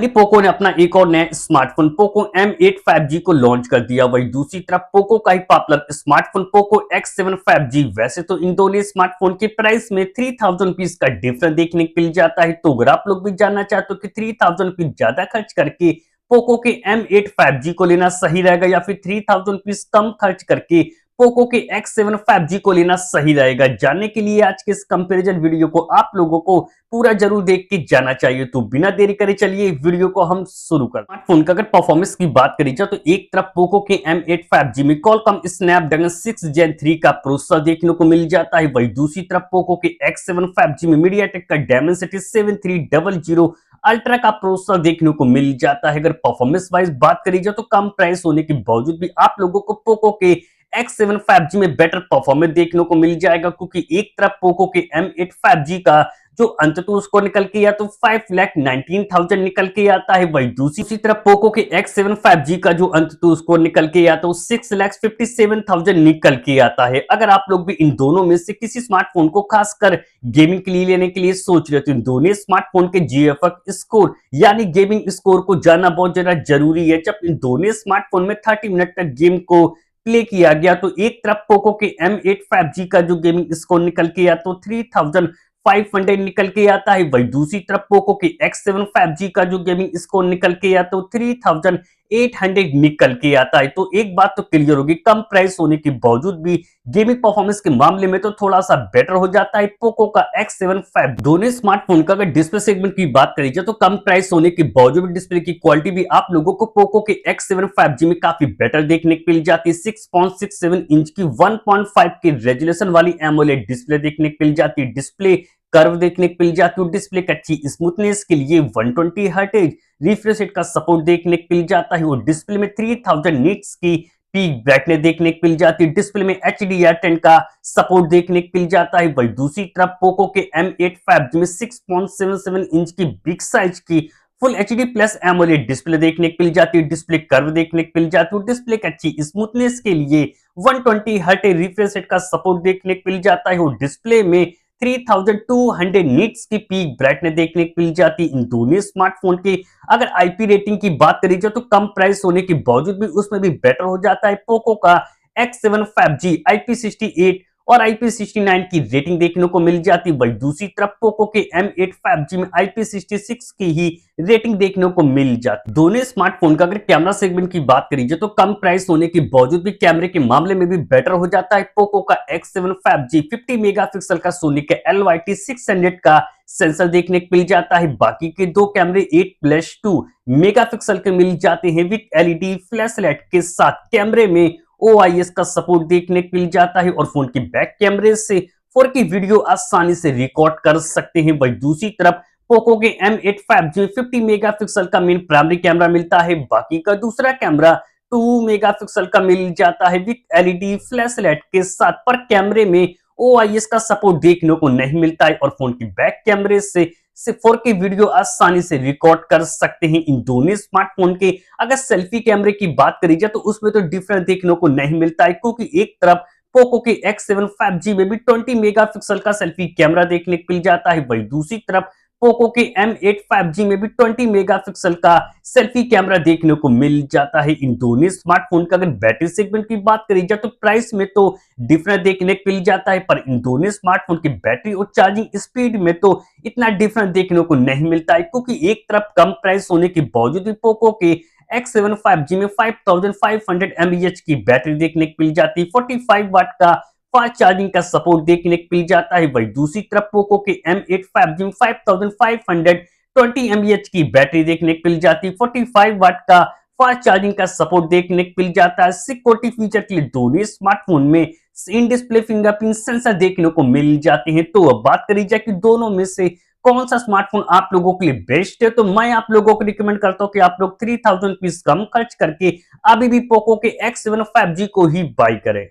Finally Poco ने अपना एक और नया स्मार्टफोन पोको M8 5G को लॉन्च कर दिया। वहीं दूसरी तरफ पोको का ही popular smartphone Poco X7 5G। वैसे तो इन दोनों स्मार्टफोन के प्राइस में 3000 रुपीज का डिफरेंस देखने को मिल जाता है। तो अगर आप लोग भी जानना चाहते हो कि 3000 रुपीज ज्यादा खर्च करके पोको के M8 5G को लेना सही रहेगा या फिर 3000 रुपीज कम खर्च करके पोको के X7 5G को लेना सही रहेगा, जानने के लिए आज के इस कंपैरिजन वीडियो को आप लोगों को पूरा जरूर देख के जाना चाहिए। तो बिना देरी करे चलिए वीडियो को हम शुरू करते हैं। स्मार्टफोन का अगर परफॉर्मेंस की बात करी जाए तो एक तरफ पोको के M8 5G में Qualcomm Snapdragon 6 Gen 3 का प्रोसेसर देखने को मिल जाता है। वहीं दूसरी तरफ पोको के X7 5G में MediaTek का Dimensity 7300 अल्ट्रा का प्रोसेसर देखने को मिल जाता है। अगर परफॉर्मेंस वाइज बात करी जाए तो कम प्राइस होने के बावजूद भी आप लोगों को पोको के X7 5G में बेटर परफॉर्मेंस देखने को मिल जाएगा, क्योंकि एक तरफ पोको के M8 5G का जो अंततः उसको निकल के या तो 5,19,000 निकल के आता है। वही दूसरी तरफ पोको के X7 5G का जो अंततः उसको निकल के या तो 6,57,000 निकल के आता है। अगर आप लोग भी इन दोनों में से किसी स्मार्टफोन को खासकर गेमिंग के लिए लेने के लिए सोच रहे हो तो इन दोनों स्मार्टफोन के GFX स्कोर यानी गेमिंग स्कोर को जानना बहुत ज्यादा जरूरी है। जब इन दोनों स्मार्टफोन में 30 मिनट तक गेम को प्ले किया गया तो एक तरफ पोको के M8 5G का जो गेमिंग स्कोर निकल के या तो 3500 निकल के आता है। वही दूसरी तरफ पोको के X7 5G का जो गेमिंग स्कोर निकल के या तो 3800 निकल के आता है। तो एक बात तो क्लियर होगी, कम प्राइस होने के बावजूद भी गेमिंग परफॉर्मेंस के मामले में तो थोड़ा सा बेटर हो जाता है पोको का X7 5G। दोनों स्मार्टफोन का अगर डिस्प्ले सेगमेंट की बात करी जाए तो कम प्राइस होने के बावजूद डिस्प्ले की क्वालिटी भी आप लोगों को पोको के X7 5G में काफी बेटर देखने को मिल जाती है। 6.67 इंच की 1.5 की रेजोल्यूशन वाली एमोलेड डिस्प्ले देखने को मिल जाती है। डिस्प्ले कर्व देखने को मिल जाती है। डिस्प्ले की अच्छी स्मूथनेस के लिए 120 हर्ट्ज रिफ्रेश रेट का सपोर्ट देखने को मिल जाता है और डिस्प्ले में 3000 निट्स की पीक ब्राइटनेस देखने को मिल जाती है। डिस्प्ले में HDR10 का सपोर्ट देखने को मिल जाता है। वही दूसरी तरफ पोको के M8 5G में 6.77 इंच की बिग साइज की full HD plus AMOLED display देखने को मिल जाती है। डिस्प्ले कर्व देखने को मिल जाती है। डिस्प्ले की अच्छी स्मूथनेस के लिए 120 हर्ट्ज रिफ्रेश रेट का सपोर्ट देखने को मिल जाता है और डिस्प्ले में 3200 निट्स की पीक ब्राइटनेस देखने को मिल जाती है। इन दोनों स्मार्टफोन की अगर IP रेटिंग की बात करी जाए तो कम प्राइस होने के बावजूद भी उसमें भी बेटर हो जाता है। पोको का X7 5G IP68 और IP69 की रेटिंग देखने को मिल जाती है। वही दूसरी तरफ पोको के M8 5G में IP66 की ही रेटिंग देखने को मिल जाती है। दोनों स्मार्टफोन का अगर कैमरा सेगमेंट की बात करी जाए तो कम प्राइस होने के बावजूद भी कैमरे के मामले में भी बेटर हो जाता है। पोको का X7 5G 50 मेगापिक्सल का सोनी के LYT 600 का सेंसर देखने को मिल जाता है। बाकी के दो कैमरे 8+2 मेगापिक्सल के मिल जाते हैं विद LED फ्लैशलाइट के साथ। कैमरे में OIS का सपोर्ट देखने को मिल जाता है और फोन के बैक कैमरे से 4K वीडियो आसानी से रिकॉर्ड कर सकते हैं। वही दूसरी तरफ पोको के M8 5G में 50 मेगापिक्सल का मेन प्राइमरी कैमरा मिलता है। बाकी का दूसरा कैमरा 2 मेगापिक्सल का मिल जाता है विद LED फ्लैशलाइट के साथ, पर कैमरे में OIS का सपोर्ट देखने को नहीं मिलता है और फोन की बैक कैमरे से 4K वीडियो आसानी से रिकॉर्ड कर सकते हैं। इन दोनों स्मार्टफोन के अगर सेल्फी कैमरे की बात करी जाए तो उसमें तो डिफरेंस देखने को नहीं मिलता है, क्योंकि एक तरफ पोको के X7 5G में भी 20 मेगापिक्सल का सेल्फी कैमरा देखने को मिल जाता है। वही दूसरी तरफ पोको के M8 5G में भी 20 मेगापिक्सल का सेल्फी कैमरा देखने को मिल जाता है। इन दोनों स्मार्टफोन का अगर बैटरी सेगमेंट की बात करी जाए तो प्राइस में तो डिफरेंस देखने को मिल जाता है, पर इन दोनों स्मार्टफोन की बैटरी और चार्जिंग स्पीड में तो इतना डिफरेंस देखने को नहीं मिलता है, क्योंकि एक तरफ कम प्राइस होने के बावजूद भी पोको के X7 5G में 5500 mAh की बैटरी देखने को मिल जाती है। 45 वाट का फास्ट चार्जिंग का सपोर्ट देखने को मिल जाता है। वही दूसरी तरफ पोको के M8 5G में 5520 mAh की बैटरी देखने को मिल जाती है। 45 वाट का फास्ट चार्जिंग का सपोर्ट देखने को मिल जाता है। सिक्योरिटी फीचर के लिए दोनों स्मार्टफोन में इन डिस्प्ले फिंगरप्रिंट सेंसर देखने को मिल जाते हैं। तो अब बात करी जाए कि दोनों में से कौन सा स्मार्टफोन आप लोगों के लिए बेस्ट है, तो मैं आप लोगों को रिकमेंड करता हूं कि आप लोग 3000 रुपीज कम खर्च करके अभी भी पोको के X7 5G को ही बाय करें।